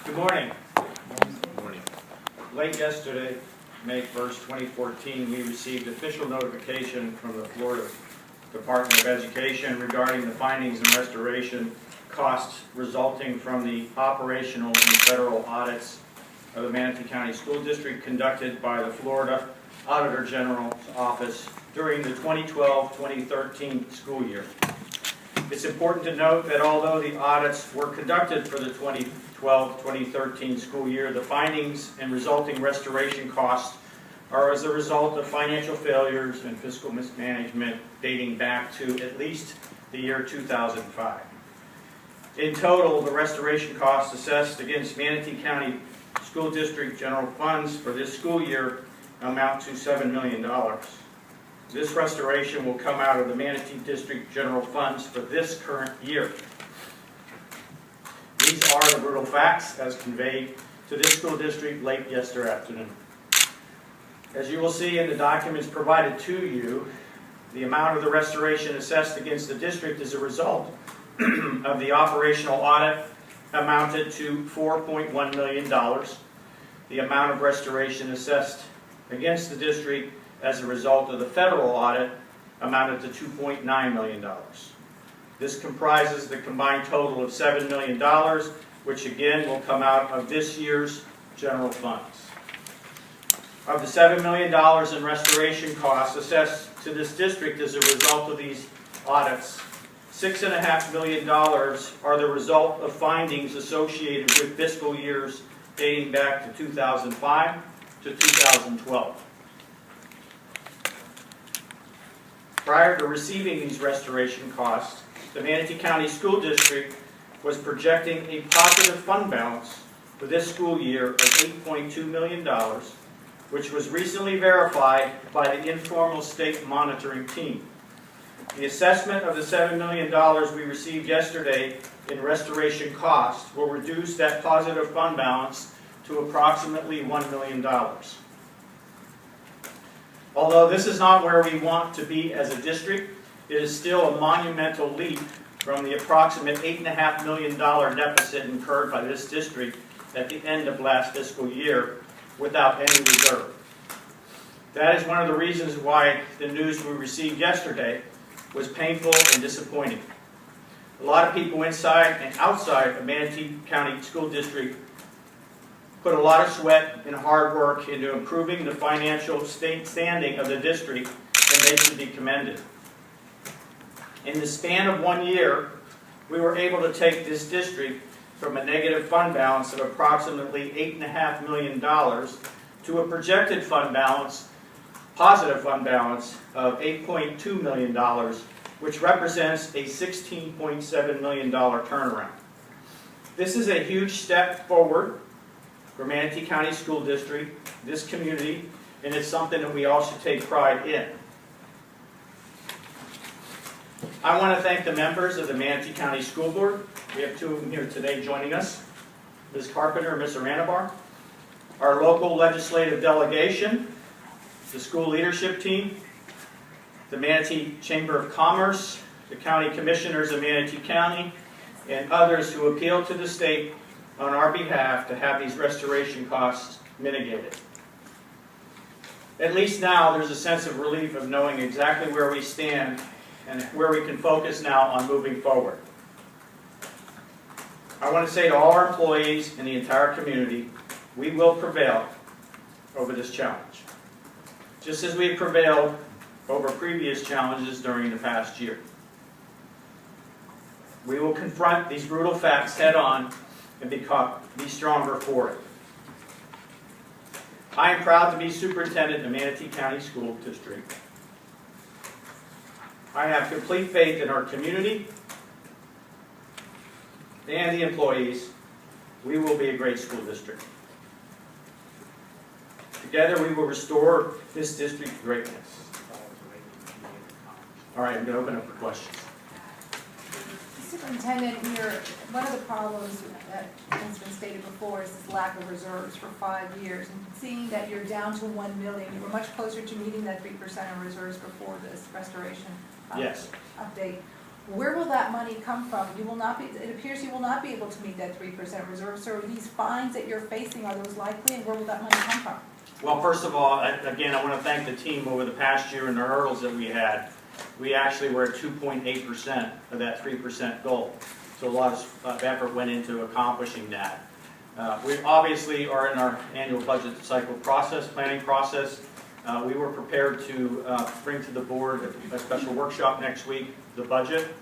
Good morning. Good morning. Late yesterday, May 1st, 2014, we received official notification from the Florida Department of Education regarding the findings and restoration costs resulting from the operational and federal audits of the Manatee County School District conducted by the Florida Auditor General's Office during the 2012-2013 school year. It's important to note that although the audits were conducted for the 2012-2013 school year, the findings and resulting restoration costs are as a result of financial failures and fiscal mismanagement dating back to at least the year 2005. In total, the restoration costs assessed against Manatee County School District general funds for this school year amount to $7 million. This restoration will come out of the Manatee District general funds for this current year. These are the brutal facts as conveyed to this school district late yesterday afternoon. As you will see in the documents provided to you, the amount of the restoration assessed against the district as a result of the operational audit amounted to $4.1 million. The amount of restoration assessed against the district as a result of the federal audit amounted to $2.9 million. This comprises the combined total of $7 million, which again will come out of this year's general funds. Of the $7 million in restoration costs assessed to this district as a result of these audits, $6.5 million are the result of findings associated with fiscal years dating back to 2005 to 2012. Prior to receiving these restoration costs, the Manatee County School District was projecting a positive fund balance for this school year of $8.2 million, which was recently verified by the informal state monitoring team. The assessment of the $7 million we received yesterday in restoration costs will reduce that positive fund balance to approximately $1 million. Although this is not where we want to be as a district, it is still a monumental leap from the approximate $8.5 million deficit incurred by this district at the end of last fiscal year without any reserve. That is one of the reasons why the news we received yesterday was painful and disappointing. A lot of people inside and outside of Manatee County School District put a lot of sweat and hard work into improving the financial standing of the district, and they should be commended. In the span of 1 year, we were able to take this district from a negative fund balance of approximately $8.5 million to a projected fund balance, positive fund balance of $8.2 million, which represents a $16.7 million turnaround. This is a huge step forward for Manatee County School District, this community, and it's something that we all should take pride in. I want to thank the members of the Manatee County School Board. We have two of them here today joining us, Ms. Carpenter and Ms. Aranabar. Our local legislative delegation, the school leadership team, the Manatee Chamber of Commerce, the county commissioners of Manatee County, and others who appealed to the state on our behalf to have these restoration costs mitigated. At least now there's a sense of relief of knowing exactly where we stand and where we can focus now on moving forward. I want to say to all our employees and the entire community, we will prevail over this challenge, just as we have prevailed over previous challenges during the past year. We will confront these brutal facts head on and be stronger for it. I am proud to be Superintendent of Manatee County School District. I have complete faith in our community and the employees. We will be a great school district. Together we will restore this district's greatness. All right, I'm going to open up for questions. Superintendent, one of the problems that has been stated before is this lack of reserves for 5 years. And seeing that you're down to $1 million, you were much closer to meeting that 3% of reserves before this restoration Yes. update. Where will that money come from? You will not be, it appears you will not be able to meet that 3% reserve, so these fines that you're facing, are those likely, and where will that money come from? Well, first of all, again, I want to thank the team over the past year and the hurdles that we had. We actually were at 2.8% of that 3% goal. So a lot of effort went into accomplishing that. We obviously are in our annual budget cycle process, planning process. We were prepared to bring to the board a special workshop next week, the budget.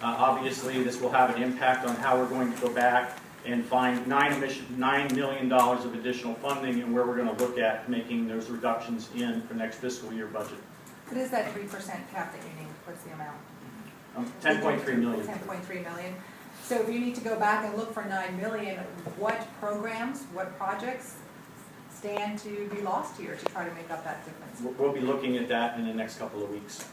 Obviously, this will have an impact on how we're going to go back and find $9 million of additional funding and where we're going to look at making those reductions in for next fiscal year budget. What is that 3% cap that you need? What's the amount? 10.3 million. 10.3 million. So if you need to go back and look for 9 million, what programs, what projects stand to be lost here to try to make up that difference? We'll be looking at that in the next couple of weeks.